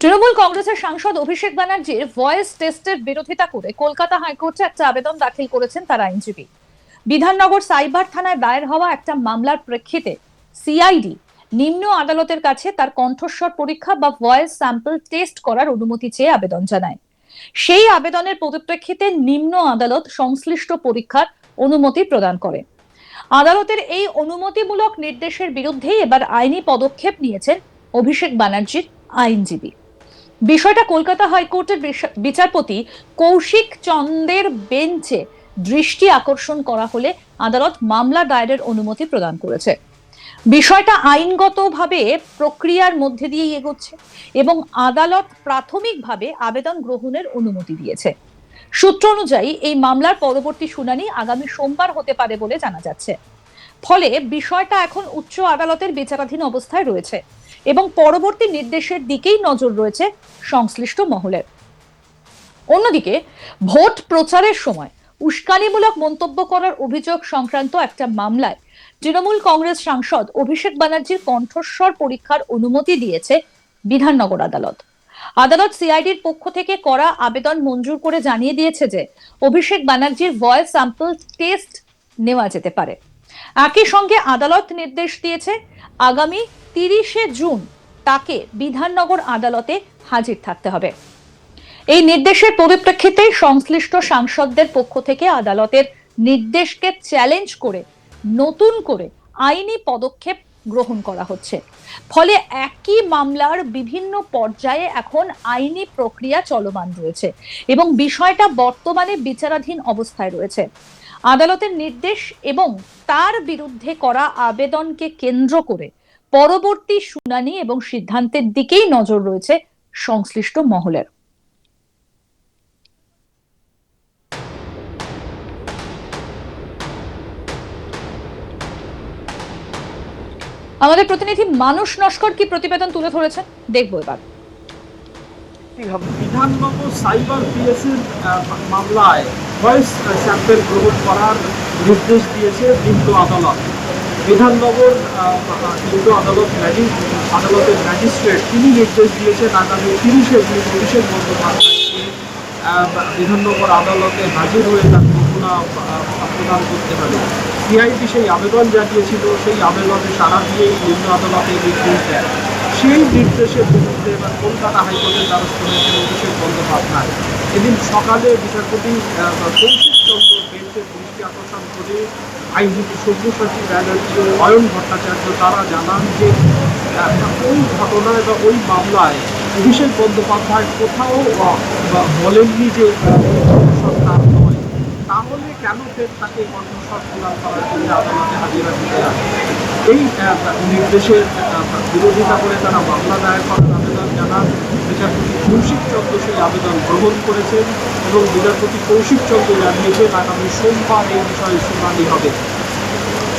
তৃণমূল কংগ্রেসের সাংসদ অভিষেক ব্যানার্জির ভয়েস টেস্টের বিরোধিতা করে কলকাতা হাইকোর্টে একটা আবেদন দাখিল করেছেন তার আইনজীবী। বিধাননগর সাইবার থানায় দায়ের হওয়া একটা মামলার প্রেক্ষিতে সিআইডি নিম্ন আদালতের কাছে তার কণ্ঠস্বর পরীক্ষা বা ভয়েস স্যাম্পল টেস্ট করার অনুমতি চেয়ে আবেদন জানায়। সেই আবেদনের পরিপ্রেক্ষিতে নিম্ন আদালত সংশ্লিষ্ট পরীক্ষার অনুমতি প্রদান করে। আদালতের এই অনুমতিমূলক নির্দেশের বিরুদ্ধে এবার আইনি পদক্ষেপ নিয়েছেন অভিষেক ব্যানার্জির আইনজীবী। বিষয়টা কলকাতা হাইকোর্টের বিচারপতি কৌশিক চন্দের বেঞ্চে দৃষ্টি আকর্ষণ করা হলে আদালত মামলা দায়েরের অনুমতি প্রদান করেছে। বিষয়টা আইনগতভাবে প্রক্রিয়ার মধ্যে দিয়ে এগোচ্ছে এবং আদালত প্রাথমিকভাবে আবেদন গ্রহণের অনুমতি দিয়েছে। সূত্র অনুযায়ী এই মামলার পরবর্তী শুনানি আগামী সোমবার হতে পারে বলে জানা যাচ্ছে। ফলে বিষয়টা এখন উচ্চ আদালতের বিচারাধীন অবস্থায় রয়েছে এবং পরবর্তী নির্দেশের দিকেই নজর রয়েছে সংশ্লিষ্ট মহলের। অন্যদিকে ভোট প্রচারের সময় উস্কানিমূলক মন্তব্য করার অভিযোগ সংক্রান্ত একটা মামলায় তৃণমূল কংগ্রেস সাংসদ অভিষেক ব্যানার্জির কণ্ঠস্বর পরীক্ষার অনুমতি দিয়েছে বিধাননগর আদালত। আদালত সিআইডির পক্ষ থেকে করা আবেদন মঞ্জুর করে জানিয়ে দিয়েছে যে অভিষেক ব্যানার্জির ভয়েস স্যাম্পল টেস্ট নেওয়া যেতে পারে। একই সঙ্গে আদালত নির্দেশ দিয়েছে আগামী 30শে জুন তাকে বিধাননগর আদালতে হাজির থাকতে হবে। এই নির্দেশের পরিপ্রেক্ষিতে সংশ্লিষ্ট সাংসদদের পক্ষ থেকে আদালতের নির্দেশকে চ্যালেঞ্জ করে নতুন করে আইনি পদক্ষেপ গ্রহণ করা হচ্ছে। ফলে একই মামলার বিভিন্ন পর্যায়ে এখন আইনি প্রক্রিয়া চলমান রয়েছে এবং বিষয়টা বর্তমানে বিচারাধীন অবস্থায় রয়েছে। আদালতের নির্দেশ এবং তার বিরুদ্ধে করা আবেদনকে কেন্দ্র করে পরবর্তী শুনানি এবং সিদ্ধান্তের দিকেই নজর রয়েছে সংশ্লিষ্ট মহলের। আমাদের প্রতিনিধি মানুষ নস্কর কি প্রতিবেদন তুলে ধরেছেন দেখবো এবার। বিধাননগর সাইবার পিএসের মামলায় ভয়েস স্যাম্পল গ্রহণ করার নির্দেশ দিয়েছে নিম্ন আদালত। বিধাননগর নিম্ন আদালতের ম্যাজিস্ট্রেট তিনি নির্দেশ দিয়েছেন আগামী 30শে জুন অভিষেক বন্দ্যোপাধ্যায়কে বিধাননগর আদালতে হাজির হয়ে তার নমুনা প্রদান করতে হবে। সিআইডি সেই আবেদন জানিয়েছিল, সেই আবেদনে সাড়া দিয়েই নিম্ন আদালতে নির্দেশ দেয়। সেই নির্দেশের বিরুদ্ধে এবার কলকাতা হাইকোর্টের দ্বারস্থ হয়েছেন অভিষেক বন্দ্যোপাধ্যায়। এদিন সকালে বিচারপতি কৌশিক চন্দ্র বেঞ্চের দৃষ্টি আকর্ষণ করে আইনজীবী সব্যসাচী ব্যানার্জি ও অয়ন ভট্টাচার্য তারা জানান যে ওই ঘটনায় বা ওই মামলায় অভিষেক বন্দ্যোপাধ্যায় কোথাও বলেননি যে সরকার নয়, তাহলে কেন ফের তাকে কণ্ঠস্বর প্রদান করার জন্য আদালতে হাজিরা দিতে আসে। এই নির্দেশের বিরোধিতা করে তারা মামলা দায়ের করার আবেদন জানান। বিচারপতি কৌশিক চন্দ্র সেই আবেদন গ্রহণ করেছেন এবং বিচারপতি কৌশিক চন্দ্র জানিয়েছেন আগামী সোমবার এই বিষয়ে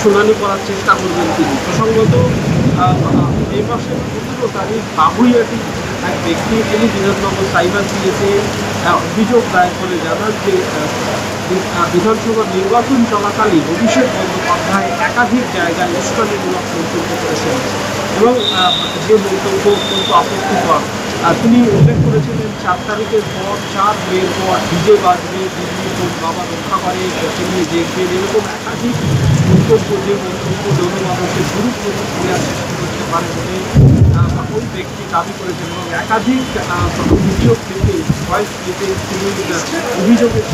শুনানি করার চেষ্টা করবেন তিনি। প্রসঙ্গত এই মাসের 15 তারিখ বাবুইয়াটি এক ব্যক্তি তিনি বিধাননগর সাইবার পিএসে অভিযোগ দায়ের করে জানান যে বিধানসভা নির্বাচন চলাকালীন অভিষেক বন্দ্যোপাধ্যায় একাধিক জায়গায় উস্কানিমূলক মন্তব্য করেছেন এবং যে মন্তব্য অত্যন্ত আপত্তিকর। তিনি উল্লেখ করেছিলেন 4 তারিখের পর 4 মের পর ডিজে বাজবে, দিল্লি কোন বাবা রক্ষা করে তিনি দেখবেন, এরকম একাধিক মন্তব্য, যে মন্তব্য জনমানুষের বিরূপ প্রতিক্রিয়া সৃষ্টি করতে পারে বলে ওই ব্যক্তি দাবি করেছেন এবং একাধিক অভিযোগ থেকে ভয়েস পেতে তিনি অভিযোগের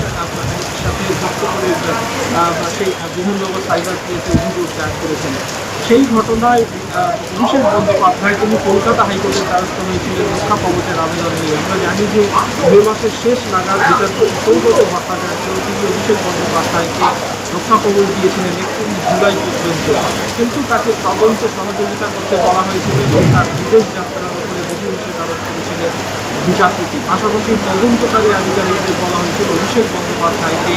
সাথে যুক্ত করে সেই বিধাননগর সাইবার পিএসে অভিযোগ দায়ের করেছেন। সেই ঘটনায় অভিষেক বন্দ্যোপাধ্যায় তিনি কলকাতা হাইকোর্টের দ্বারস্থ হয়েছিলেন রক্ষা কবচের আবেদন নিয়ে। আমরা জানি যে মে মাসের শেষ নাগাদ বিচারপতি সৌগত ভট্টাচার্য তিনি অভিষেক বন্দ্যোপাধ্যায়কে রক্ষা কবচ দিয়েছিলেন 31 জুলাই পর্যন্ত, কিন্তু তাকে তদন্তে সহযোগিতা করতে বলা হয়েছিল এবং তার বিদেশ যাত্রার উপরে বহু নিষেধ আরোপ করেছিলেন বিচারপতি। পাশাপাশি তদন্তকারী আধিকারিকদের বলা হয়েছিল অভিষেক বন্দ্যোপাধ্যায়কে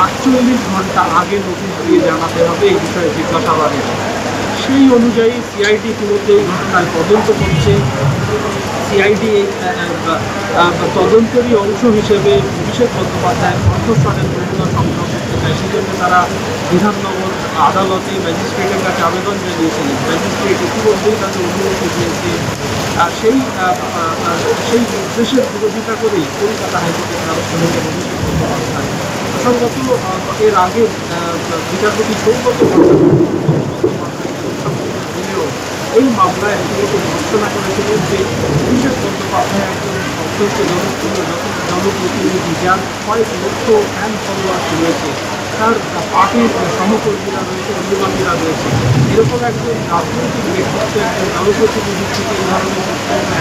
48 ঘন্টা আগে নোটিশ দিয়ে জানাতে হবে এই বিষয়ে জিজ্ঞাসাবাদে। সেই অনুযায়ী সিআইডি ইতিমধ্যে এই ঘটনায় তদন্ত করছে। সিআইডি তদন্তেরই অংশ হিসেবে অভিষেক বন্দ্যোপাধ্যায়ের কণ্ঠস্বরের নমুনা সংগ্রহ করতে চায়। সেজন্য তারা বিধাননগর আদালতে ম্যাজিস্ট্রেটের কাছে আবেদন জানিয়েছিলেন। ম্যাজিস্ট্রেট ইতিমধ্যেই তাকে অনুমতি দিয়েছে সেই সেই নির্দেশের বিরোধিতা করেই কলকাতা হাইকোর্টের দ্বারস্থ হয়েছেন অভিষেক বন্দ্যোপাধ্যায়। প্রসঙ্গত এর আগে বিচারপতি সৌগত দিলেও এই মামলায় রীতিমতো ঘোষণা করেছিলেন যে অভিষেক বন্দ্যোপাধ্যায় একজন অত্যন্ত জনপ্রিয় জনপ্রতিনিধি, যার কয়েক লক্ষ ফ্যান ফলোয়ার্স রয়েছে, তার পার্টির সহকর্মীরা রয়েছে, অনুগামীরা রয়েছে। এরকম একজন রাজনৈতিক ব্যক্তিত্ব, একজন জনপ্রতিনিধির থেকে এই ধরনের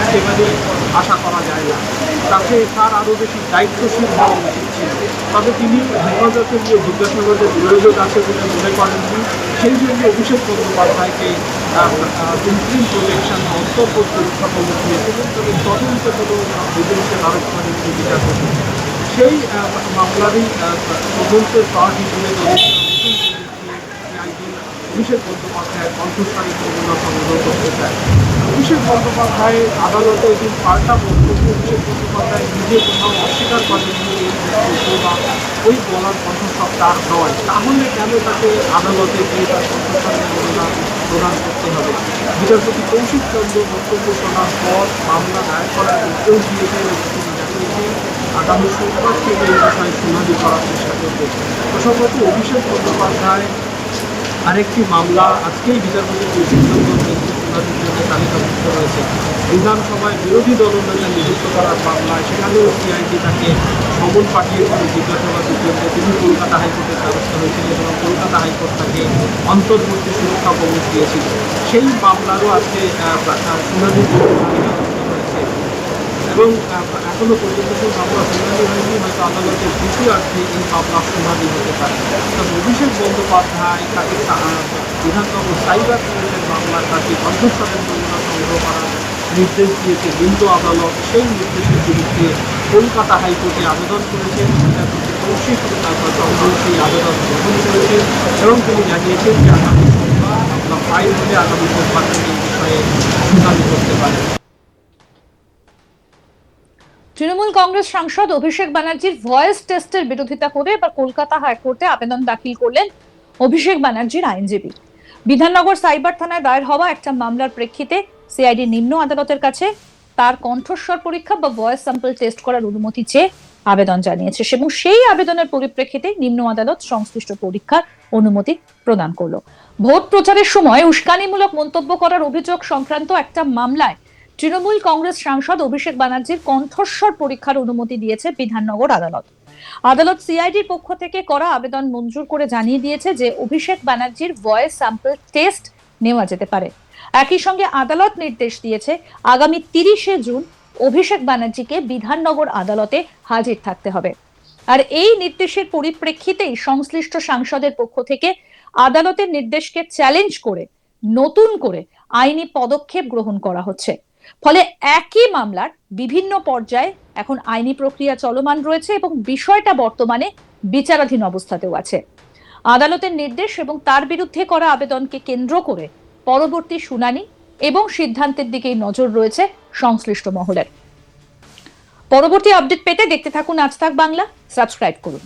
একেবারেই আশা করা যায় না। তাতে তার আরও বেশি দায়িত্বশীল হওয়া উচিত ছিল। তবে তিনি হেফাজতে নিয়ে জিজ্ঞাসাবাদের প্রয়োজন আছে বলে মনে করেননি। সেই জন্য অভিষেক বন্দ্যোপাধ্যায়কে ইন্টারিম প্রোটেকশন অন্তর্বর্তী রক্ষা কমিটি দিয়েছিলেন। তবে তদন্তে কোনো নির্দেশে আরোপ করেননি বিচারপতি। সেই মামলারই তদন্তের পার্ট হিসেবে অভিষেক বন্দ্যোপাধ্যায়ের কণ্ঠস্বরে নমুনা সংগ্রহ করতে চায়। অভিষেক বন্দ্যোপাধ্যায় আদালতে এটি পাল্টা বক্তব্য। অভিষেক বন্দ্যোপাধ্যায় নিজে কোথাও অস্বীকার করেননি এই বক্তব্য বা ওই বলার কণ্ঠস্বর তার নয়। তাহলে কেন তাকে আদালতে গিয়ে তার কণ্ঠস্বরের নমুনা প্রদান করতে হবে? বিচারপতি কৌশিক চন্দ্র বক্তব্য শোনার পর মামলা দায়ের করার নির্দেশ দিয়েছেন এবং তিনি জানিয়েছেন আগামী সোমবার থেকে এই বিষয়ে শুনানি করার চেষ্টা করবে। প্রসঙ্গত অভিষেক বন্দ্যোপাধ্যায় আরেকটি মামলা আজকেই বিচারপতি কৌশিক চন্দ্র শুনানির জন্য তালিকাভুক্ত রয়েছে। বিধানসভায় বিরোধী দলনেতা নিযুক্ত করার মামলায় সেখানেও সিআইডি তাকে সমন পাঠিয়েছিল জিজ্ঞাসাবাদের জন্য। তিনি কলকাতা হাইকোর্টের দ্বারস্থ হয়েছিলেন এবং কলকাতা হাইকোর্ট তাকে অন্তর্বর্তী সুরক্ষা কমিটি দিয়েছিল। সেই মামলারও আজকে শুনানির জন্য তালিকাভুক্ত হয়েছে এবং এখনো পর্যন্ত সেই মামলা শুনানি হয়নি। হয়তো আদালতের দ্বিতীয়ার্থে এই মামলার শুনানি হতে পারে। তবে অভিষেক বন্দ্যোপাধ্যায় তাকে বিধাননগর সাইবার ক্রাইমের মামলার তাকে কণ্ঠস্বরের নমুনা সংগ্রহ করার নির্দেশ দিয়েছে নিম্ন আদালত। সেই নির্দেশের বিরুদ্ধে কলকাতা হাইকোর্টে আবেদন করেছেন। বিচারপতি কৌশিক চন্দ্র সেই আবেদন গ্রহণ করেছেন এবং তিনি জানিয়েছেন যে আগামী সোমবার মামলা ফাইল হলে আগামী সোমবার তিনি এই বিষয়ে শুনানি করতে পারেন। তৃণমূল কংগ্রেস সাংসদ অভিষেক ব্যানার্জির ভয়েস টেস্টের বিরোধিতা করে এবার কলকাতা হাইকোর্টে আবেদন দাখিল করলেন অভিষেক ব্যানার্জির আইনজীবী। বিধাননগর সাইবার থানায় দায়ের হওয়া একটা মামলার প্রেক্ষিতে সিআইডি নিম্ন আদালতের কাছে তার কণ্ঠস্বর পরীক্ষা বা ভয়েস স্যাম্পল টেস্ট করার অনুমতি চেয়ে আবেদন জানিয়েছে এবং সেই আবেদনের পরিপ্রেক্ষিতে নিম্ন আদালত সংশ্লিষ্ট পরীক্ষার অনুমতি প্রদান করলো। ভোট প্রচারের সময় উস্কানিমূলক মন্তব্য করার অভিযোগ সংক্রান্ত একটা মামলায় তৃণমূল কংগ্রেস সাংসদ অভিষেক ব্যানার্জির কণ্ঠস্বর পরীক্ষার অনুমতি দিয়েছে বিধাননগর আদালত। আদালত সিআইডির পক্ষ থেকে করা আবেদন মঞ্জুর করে জানিয়ে দিয়েছে যে অভিষেক ব্যানার্জির ভয়েস স্যাম্পল টেস্ট নেওয়া যেতে পারে। একই সঙ্গে আদালত নির্দেশ দিয়েছে আগামী 30শে জুন অভিষেক ব্যানার্জিকে বিধাননগর আদালতে হাজির থাকতে হবে। আর এই নির্দেশের পরিপ্রেক্ষিতেই সংশ্লিষ্ট সাংসদের পক্ষ থেকে আদালতের নির্দেশকে চ্যালেঞ্জ করে নতুন করে আইনি পদক্ষেপ গ্রহণ করা হচ্ছে। ফলে একই মামলার বিভিন্ন পর্যায়ে এখন আইনি প্রক্রিয়া চলমান রয়েছে এবং বিষয়টা বর্তমানে বিচারাধীন অবস্থাতেও আছে। আদালতের নির্দেশ এবং তার বিরুদ্ধে করা আবেদনকে কেন্দ্র করে পরবর্তী শুনানি এবং সিদ্ধান্তের দিকেই নজর রয়েছে সংশ্লিষ্ট মহলের। পরবর্তী আপডেট পেতে দেখতে থাকুন আজ তাক বাংলা, সাবস্ক্রাইব করুন।